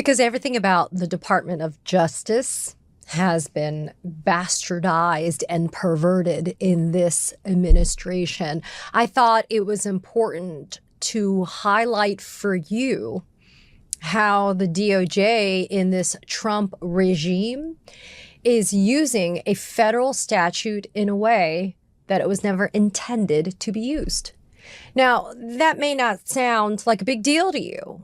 Because everything about the Department of Justice has been bastardized and perverted in this administration. I thought it was important to highlight for you how the DOJ in this Trump regime is using a federal statute in a way that it was never intended to be used. Now, that may not sound like a big deal to you,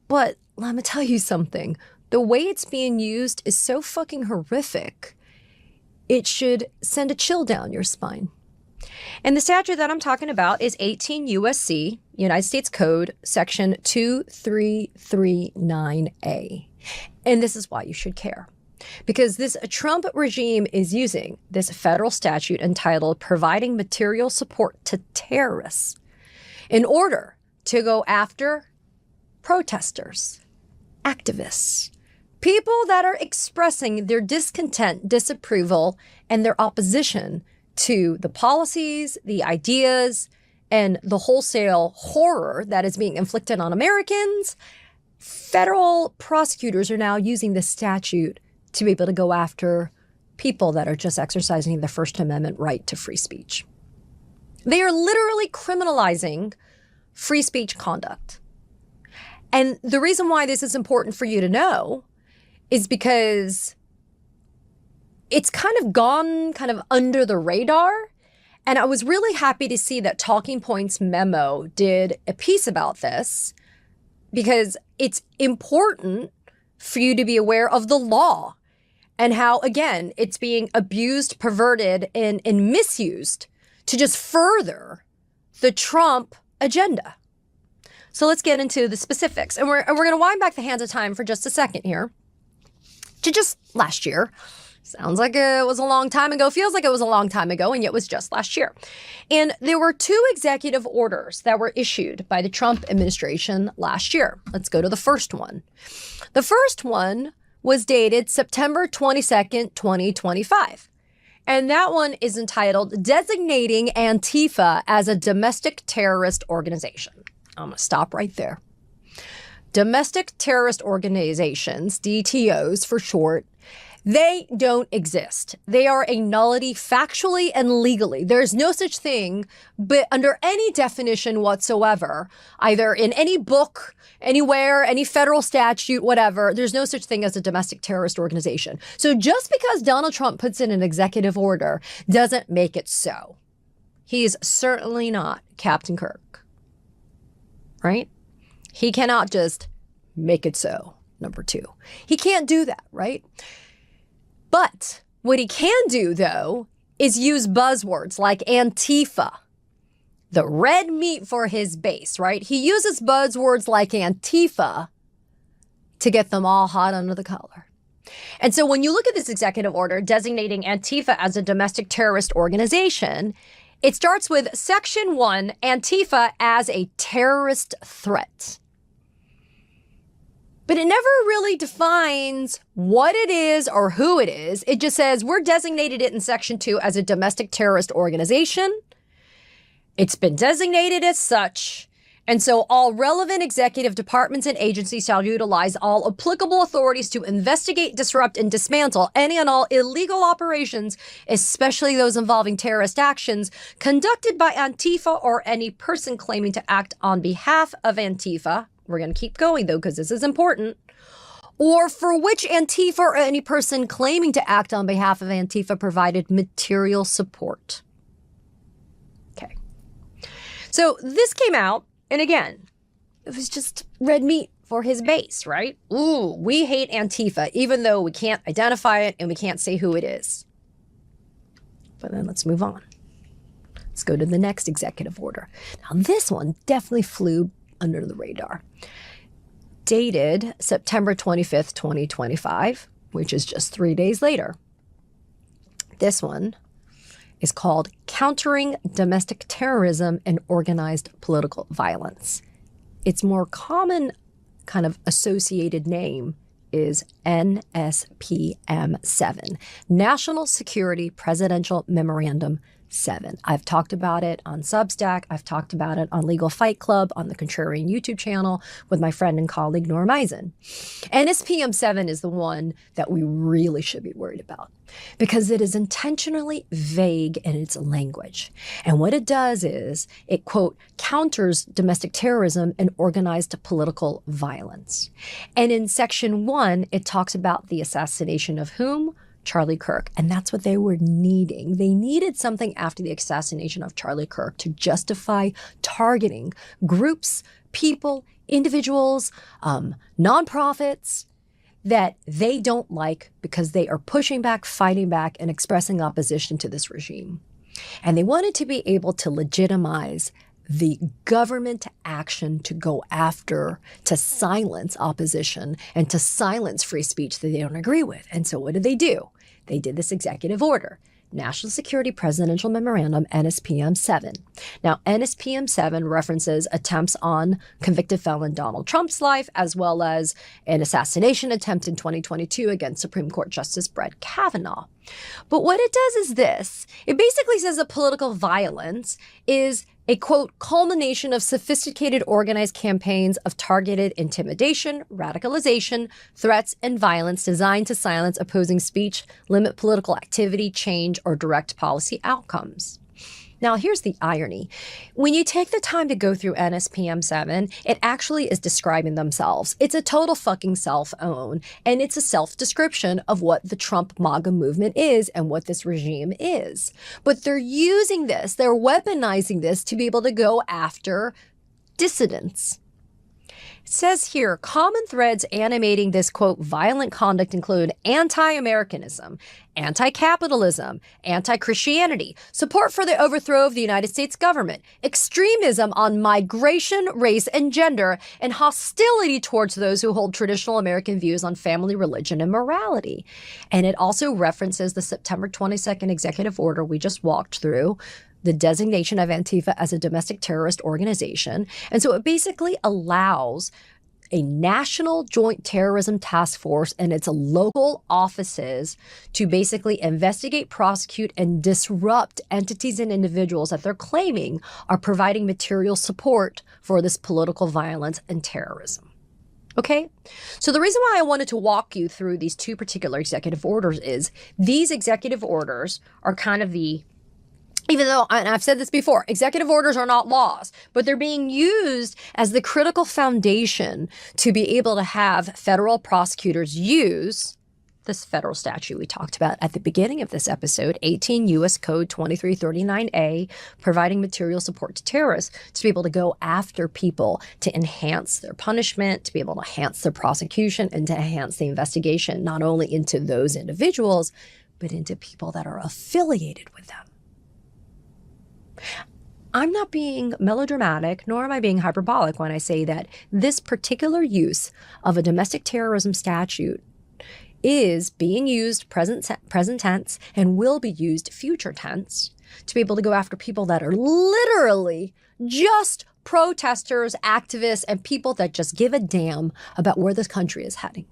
but let me tell you something. The way it's being used is so fucking horrific, it should send a chill down your spine. And the statute that I'm talking about is 18 U.S.C., United States Code, Section 2339A. And this is why you should care. Because this Trump regime is using this federal statute entitled Providing Material Support to Terrorists in order to go after protesters, activists, people that are expressing their discontent, disapproval, and their opposition to the policies, the ideas, and the wholesale horror that is being inflicted on Americans. Federal prosecutors are now using this statute to be able to go after people that are just exercising the First Amendment right to free speech. They are literally criminalizing free speech conduct. And the reason why this is important for you to know is because it's kind of gone under the radar. And I was really happy to see that Talking Points Memo did a piece about this, because it's important for you to be aware of the law and how, again, it's being abused, perverted, and misused to just further the Trump agenda. So let's get into the specifics. And we're going to wind back the hands of time for just a second here to just last year. Sounds like it was a long time ago, feels like it was a long time ago, and yet it was just last year. And there were 2 executive orders that were issued by the Trump administration last year. Let's go to the first one. The first one was dated September 22nd, 2025. And that one is entitled Designating Antifa as a Domestic Terrorist Organization. I'm going to stop right there. Domestic terrorist organizations, DTOs for short, they don't exist. They are a nullity factually and legally. There is no such thing, but under any definition whatsoever, either in any book, anywhere, any federal statute, whatever, there's no such thing as a domestic terrorist organization. So just because Donald Trump puts in an executive order doesn't make it so. He's certainly not Captain Kirk. Right? He cannot just make it so, number 2. He can't do that, right? But what he can do, though, is use buzzwords like Antifa, the red meat for his base, right? He uses buzzwords like Antifa to get them all hot under the collar. And so when you look at this executive order designating Antifa as a domestic terrorist organization, it starts with Section 1, Antifa as a terrorist threat. But it never really defines what it is or who it is. It just says we're designated it in Section 2 as a domestic terrorist organization. It's been designated as such. And so all relevant executive departments and agencies shall utilize all applicable authorities to investigate, disrupt, and dismantle any and all illegal operations, especially those involving terrorist actions, conducted by Antifa or any person claiming to act on behalf of Antifa. We're going to keep going, though, because this is important. Or for which Antifa or any person claiming to act on behalf of Antifa provided material support. Okay. So this came out. And again, it was just red meat for his base, right? Ooh, we hate Antifa, even though we can't identify it and we can't say who it is. But then let's move on. Let's go to the next executive order. Now, this one definitely flew under the radar. Dated September 25th, 2025, which is just 3 days later. This one is called Countering Domestic Terrorism and Organized Political Violence. Its more common kind of associated name is NSPM 7, National Security Presidential Memorandum NSPM7. I've talked about it on Substack. I've talked about it on Legal Fight Club, on the Contrarian YouTube channel with my friend and colleague Norm Eisen. NSPM7 is the one that we really should be worried about because it is intentionally vague in its language. And what it does is it, quote, counters domestic terrorism and organized political violence. And in section 1, it talks about the assassination of whom? Charlie Kirk. And that's what they were needing. They needed something after the assassination of Charlie Kirk to justify targeting groups, people, individuals, nonprofits that they don't like because they are pushing back, fighting back, and expressing opposition to this regime. And they wanted to be able to legitimize the government action to go after, to silence opposition and to silence free speech that they don't agree with. And so what did they do? They did this executive order, National Security Presidential Memorandum, NSPM 7. Now, NSPM 7 references attempts on convicted felon Donald Trump's life, as well as an assassination attempt in 2022 against Supreme Court Justice Brett Kavanaugh. But what it does is this. It basically says that political violence is a, quote, culmination of sophisticated organized campaigns of targeted intimidation, radicalization, threats, and violence designed to silence opposing speech, limit political activity, change, or direct policy outcomes. Now, here's the irony. When you take the time to go through NSPM 7, it actually is describing themselves. It's a total fucking self-own, and it's a self-description of what the Trump MAGA movement is and what this regime is. But they're using this, they're weaponizing this to be able to go after dissidents. It says here, common threads animating this, quote, violent conduct include anti-Americanism, anti-capitalism, anti-Christianity, support for the overthrow of the United States government, extremism on migration, race, and gender, and hostility towards those who hold traditional American views on family, religion, and morality. And it also references the September 22nd executive order we just walked through, the designation of Antifa as a domestic terrorist organization. And so it basically allows a national joint terrorism task force and its local offices to basically investigate, prosecute, and disrupt entities and individuals that they're claiming are providing material support for this political violence and terrorism. Okay, so the reason why I wanted to walk you through these two particular executive orders is these executive orders are kind of the, even though, and I've said this before, executive orders are not laws, but they're being used as the critical foundation to be able to have federal prosecutors use this federal statute we talked about at the beginning of this episode, 18 U.S. Code 2339A, providing material support to terrorists, to be able to go after people, to enhance their punishment, to be able to enhance their prosecution, and to enhance the investigation, not only into those individuals, but into people that are affiliated with them. I'm not being melodramatic, nor am I being hyperbolic when I say that this particular use of a domestic terrorism statute is being used present tense and will be used future tense to be able to go after people that are literally just protesters, activists, and people that just give a damn about where this country is heading.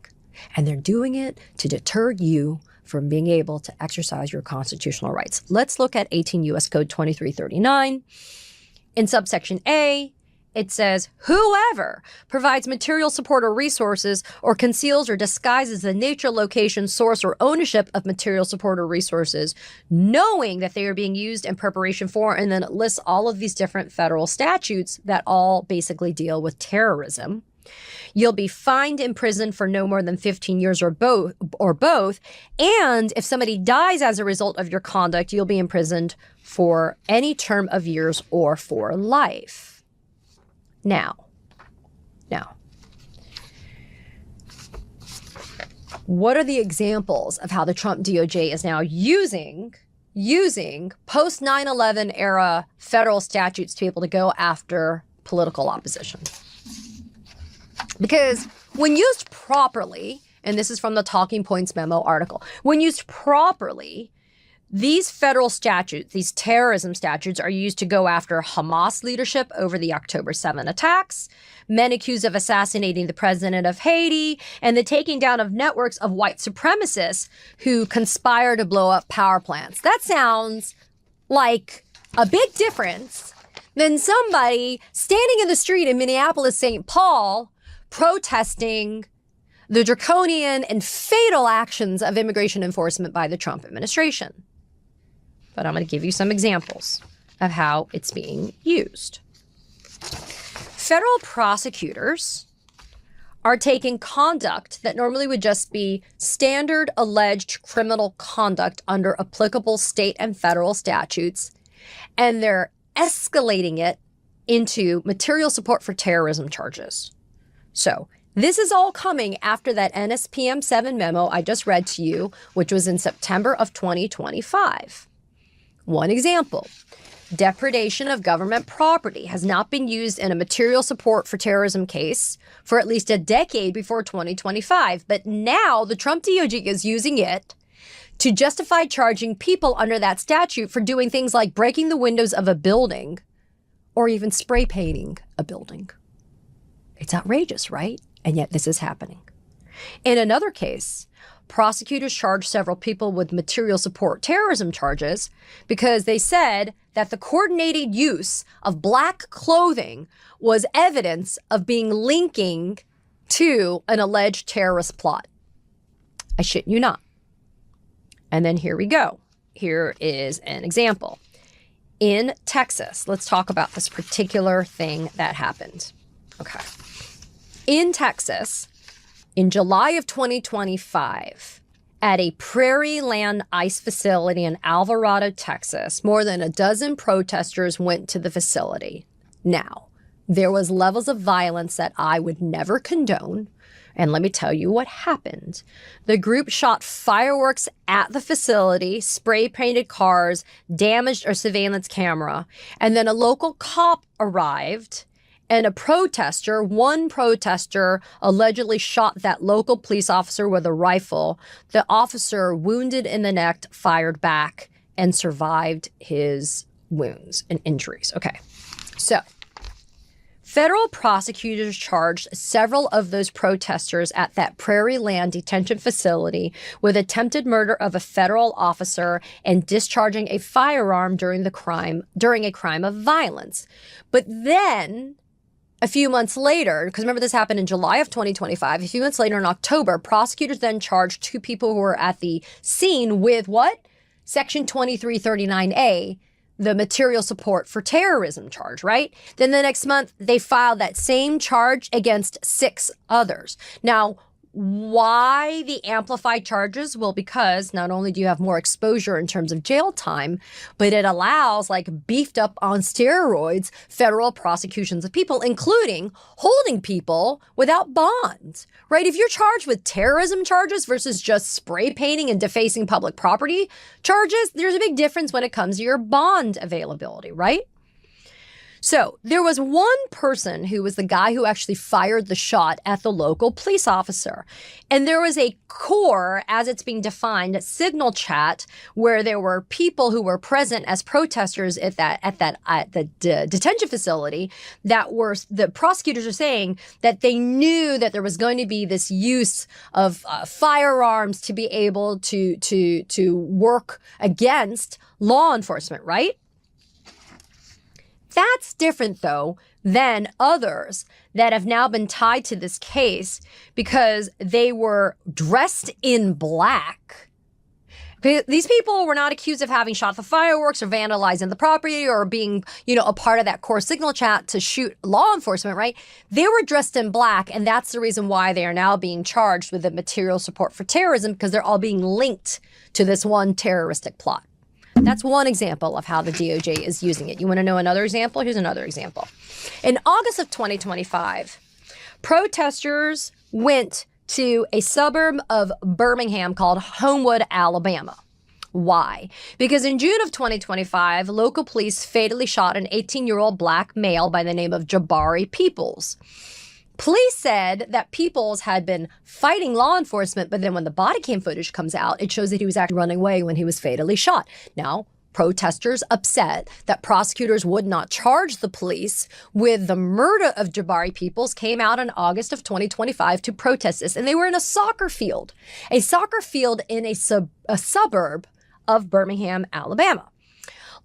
And they're doing it to deter you from being able to exercise your constitutional rights. Let's look at 18 U.S. Code 2339. In subsection A, it says, whoever provides material support or resources or conceals or disguises the nature, location, source, or ownership of material support or resources, knowing that they are being used in preparation for, and then it lists all of these different federal statutes that all basically deal with terrorism. You'll be fined, imprisoned for no more than 15 years or both. And if somebody dies as a result of your conduct, you'll be imprisoned for any term of years or for life. Now, what are the examples of how the Trump DOJ is now using post 9/11 era federal statutes to be able to go after political opposition? Because when used properly, and this is from the Talking Points memo article, when used properly, these federal statutes, these terrorism statutes, are used to go after Hamas leadership over the October 7 attacks, men accused of assassinating the president of Haiti, and the taking down of networks of white supremacists who conspire to blow up power plants. That sounds like a big difference than somebody standing in the street in Minneapolis, St. Paul, protesting the draconian and fatal actions of immigration enforcement by the Trump administration. But I'm going to give you some examples of how it's being used. Federal prosecutors are taking conduct that normally would just be standard alleged criminal conduct under applicable state and federal statutes, and they're escalating it into material support for terrorism charges. So this is all coming after that NSPM 7 memo I just read to you, which was in September of 2025. One example, depredation of government property has not been used in a material support for terrorism case for at least a decade before 2025. But now the Trump DOJ is using it to justify charging people under that statute for doing things like breaking the windows of a building or even spray painting a building. It's outrageous, right? And yet this is happening. In another case, prosecutors charged several people with material support terrorism charges because they said that the coordinated use of black clothing was evidence of being linking to an alleged terrorist plot. I shit you not. And then here we go. Here is an example. In Texas, let's talk about this particular thing that happened. Okay. In Texas, in July of 2025, at a Prairie Land ICE facility in Alvarado, Texas, more than a dozen protesters went to the facility. Now, there was levels of violence that I would never condone. And let me tell you what happened. The group shot fireworks at the facility, spray painted cars, damaged a surveillance camera, and then a local cop arrived and one protester allegedly shot that local police officer with a rifle. The officer, wounded in the neck, fired back and survived his wounds and injuries. Okay, so federal prosecutors charged several of those protesters at that Prairie Land detention facility with attempted murder of a federal officer and discharging a firearm during a crime of violence. But then a few months later, because remember this happened in July of 2025, a few months later in October, prosecutors then charged two people who were at the scene with what? Section 2339A, the material support for terrorism charge, right? Then the next month, they filed that same charge against 6 others. Now, why the amplified charges? Well, because not only do you have more exposure in terms of jail time, but it allows like beefed up on steroids federal prosecutions of people, including holding people without bond, right? If you're charged with terrorism charges versus just spray painting and defacing public property charges, there's a big difference when it comes to your bond availability, right? So there was one person who was the guy who actually fired the shot at the local police officer. And there was a core, as it's being defined, signal chat where there were people who were present as protesters at the detention facility that were, the prosecutors are saying that they knew that there was going to be this use of firearms to be able to work against law enforcement, right? That's different, though, than others that have now been tied to this case because they were dressed in black. These people were not accused of having shot the fireworks or vandalizing the property or being, a part of that core signal chat to shoot law enforcement, right? They were dressed in black, and that's the reason why they are now being charged with the material support for terrorism, because they're all being linked to this one terroristic plot. That's one example of how the DOJ is using it. You want to know another example? Here's another example. In August of 2025, protesters went to a suburb of Birmingham called Homewood, Alabama. Why? Because in June of 2025, local police fatally shot an 18-year-old black male by the name of Jabari Peoples. Police said that Peoples had been fighting law enforcement, but then when the body cam footage comes out, it shows that he was actually running away when he was fatally shot. Now, protesters upset that prosecutors would not charge the police with the murder of Jabari Peoples came out in August of 2025 to protest this. And they were in a soccer field in a suburb of Birmingham, Alabama.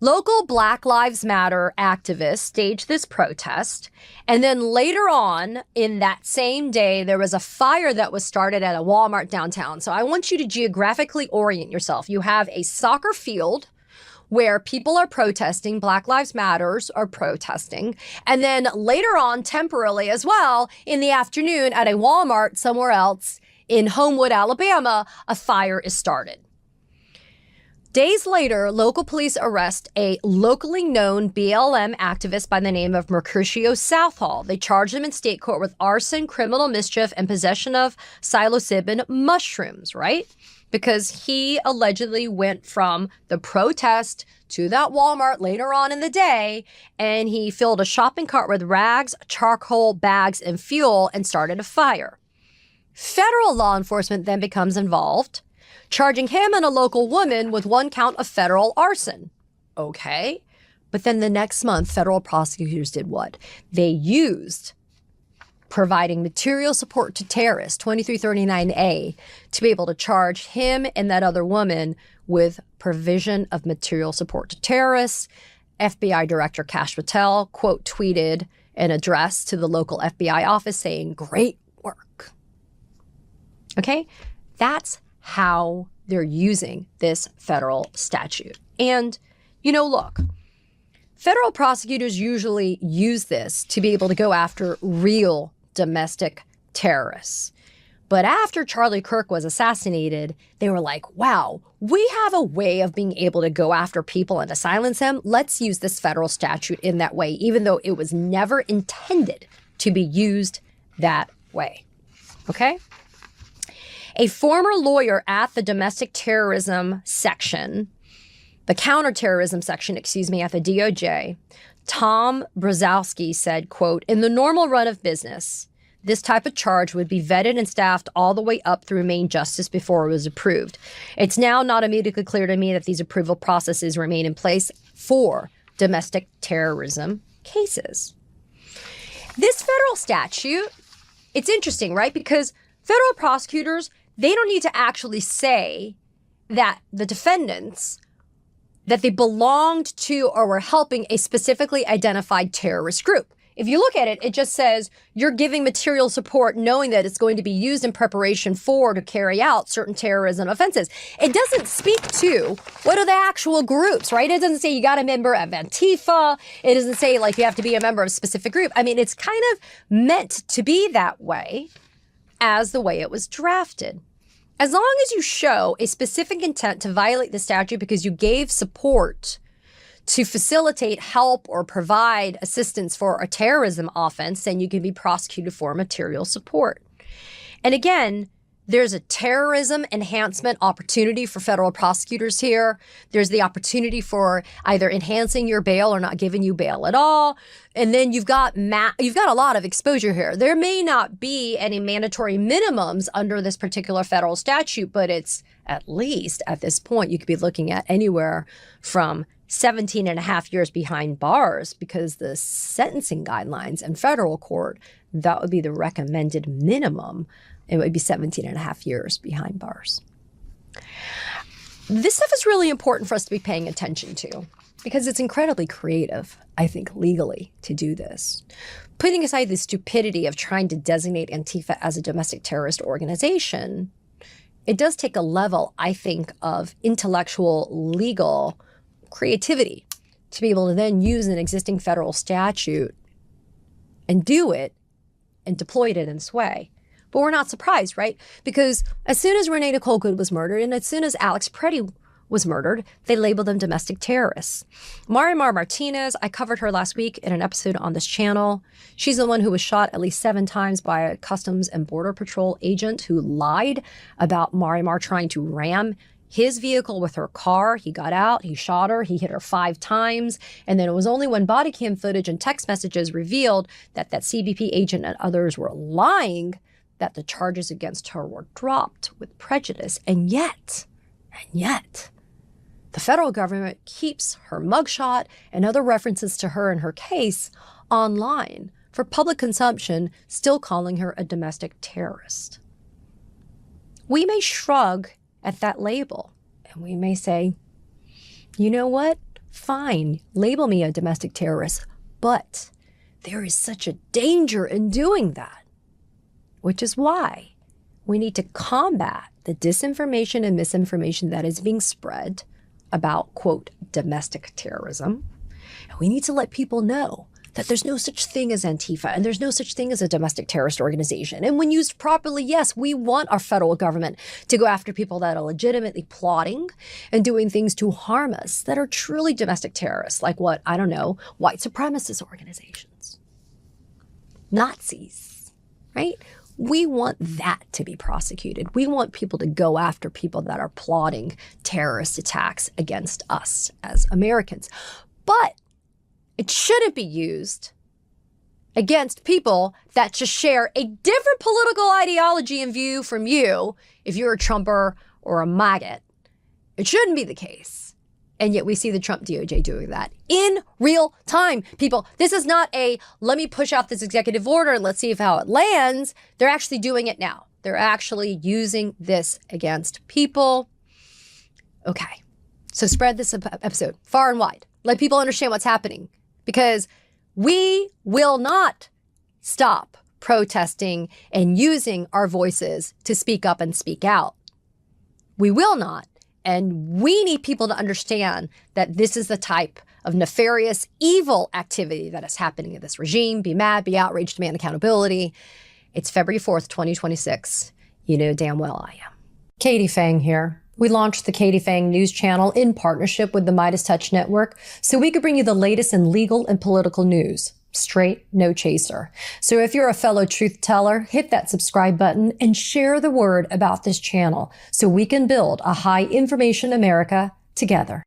Local Black Lives Matter activists staged this protest. And then later on in that same day, there was a fire that was started at a Walmart downtown. So I want you to geographically orient yourself. You have a soccer field where people are protesting, Black Lives Matters are protesting. And then later on, temporarily as well, in the afternoon at a Walmart somewhere else in Homewood, Alabama, a fire is started. Days later, local police arrest a locally known BLM activist by the name of Mercutio Southall. They charge him in state court with arson, criminal mischief, and possession of psilocybin mushrooms, right? Because he allegedly went from the protest to that Walmart later on in the day, and he filled a shopping cart with rags, charcoal, bags, and fuel and started a fire. Federal law enforcement then becomes involved, charging him and a local woman with 1 count of federal arson. Okay. But then the next month, federal prosecutors did what? They used providing material support to terrorists, 2339A, to be able to charge him and that other woman with provision of material support to terrorists. FBI Director Kash Patel, quote, tweeted an address to the local FBI office saying, "Great work." Okay. That's how they're using this federal statute. And, look, federal prosecutors usually use this to be able to go after real domestic terrorists. But after Charlie Kirk was assassinated, they were like, wow, we have a way of being able to go after people and to silence them. Let's use this federal statute in that way, even though it was never intended to be used that way. Okay? A former lawyer at the domestic terrorism section, the counterterrorism section, at the DOJ, Tom Brzezowski said, quote, "In the normal run of business, this type of charge would be vetted and staffed all the way up through main justice before it was approved. It's now not immediately clear to me that these approval processes remain in place for domestic terrorism cases." This federal statute, it's interesting, right? Because federal prosecutors, they don't need to actually say that the defendants, that they belonged to or were helping a specifically identified terrorist group. If you look at it, it just says you're giving material support knowing that it's going to be used in preparation for to carry out certain terrorism offenses. It doesn't speak to what are the actual groups, right? It doesn't say you got a member of Antifa. It doesn't say like you have to be a member of a specific group. I mean, it's kind of meant to be that way as the way it was drafted. As long as you show a specific intent to violate the statute because you gave support to facilitate, help, or provide assistance for a terrorism offense, then you can be prosecuted for material support. And again, there's a terrorism enhancement opportunity for federal prosecutors here. There's the opportunity for either enhancing your bail or not giving you bail at all. And then you've got a lot of exposure here. There may not be any mandatory minimums under this particular federal statute, but it's at least at this point, you could be looking at anywhere from 17 and a half years behind bars because the sentencing guidelines in federal court, that would be the recommended minimum. It would be 17 and a half years behind bars. This stuff is really important for us to be paying attention to because it's incredibly creative, I think, legally to do this. Putting aside the stupidity of trying to designate Antifa as a domestic terrorist organization, it does take a level, I think, of intellectual, legal creativity to be able to then use an existing federal statute and do it and deploy it in this way. But we're not surprised, right? Because as soon as Renee Nicole Good was murdered and as soon as Alex Preddy was murdered, they labeled them domestic terrorists. Marimar Martinez, I covered her last week in an episode on this channel. She's the one who was shot at least 7 times by a Customs and Border Patrol agent who lied about Marimar trying to ram his vehicle with her car. He got out, he shot her, he hit her 5 times. And then it was only when body cam footage and text messages revealed that that CBP agent and others were lying that the charges against her were dropped with prejudice. And yet, the federal government keeps her mugshot and other references to her and her case online for public consumption, still calling her a domestic terrorist. We may shrug at that label and we may say, you know what? fine, label me a domestic terrorist, but there is such a danger in doing that, which is why we need to combat the disinformation and misinformation that is being spread about, quote, domestic terrorism. And we need to let people know that there's no such thing as Antifa and there's no such thing as a domestic terrorist organization. And when used properly, yes, we want our federal government to go after people that are legitimately plotting and doing things to harm us that are truly domestic terrorists, like what, I don't know, white supremacist organizations, Nazis, right? We want that to be prosecuted. We want people to go after people that are plotting terrorist attacks against us as Americans. But it shouldn't be used against people that just share a different political ideology and view from you if you're a Trumper or a maggot. It shouldn't be the case. And yet we see the Trump DOJ doing that in real time. People, this is not a, let me push out this executive order and let's see how it lands. They're actually doing it now. They're actually using this against people. Okay, so spread this episode far and wide. Let people understand what's happening, because we will not stop protesting and using our voices to speak up and speak out. We will not. And we need people to understand that this is the type of nefarious, evil activity that is happening in this regime. Be mad, be outraged, demand accountability. It's February 4th, 2026. You know damn well I am. Katie Fang here. We launched the Katie Fang News Channel in partnership with the Midas Touch Network so we could bring you the latest in legal and political news. Straight, no chaser. So if you're a fellow truth teller, hit that subscribe button and share the word about this channel so we can build a high information America together.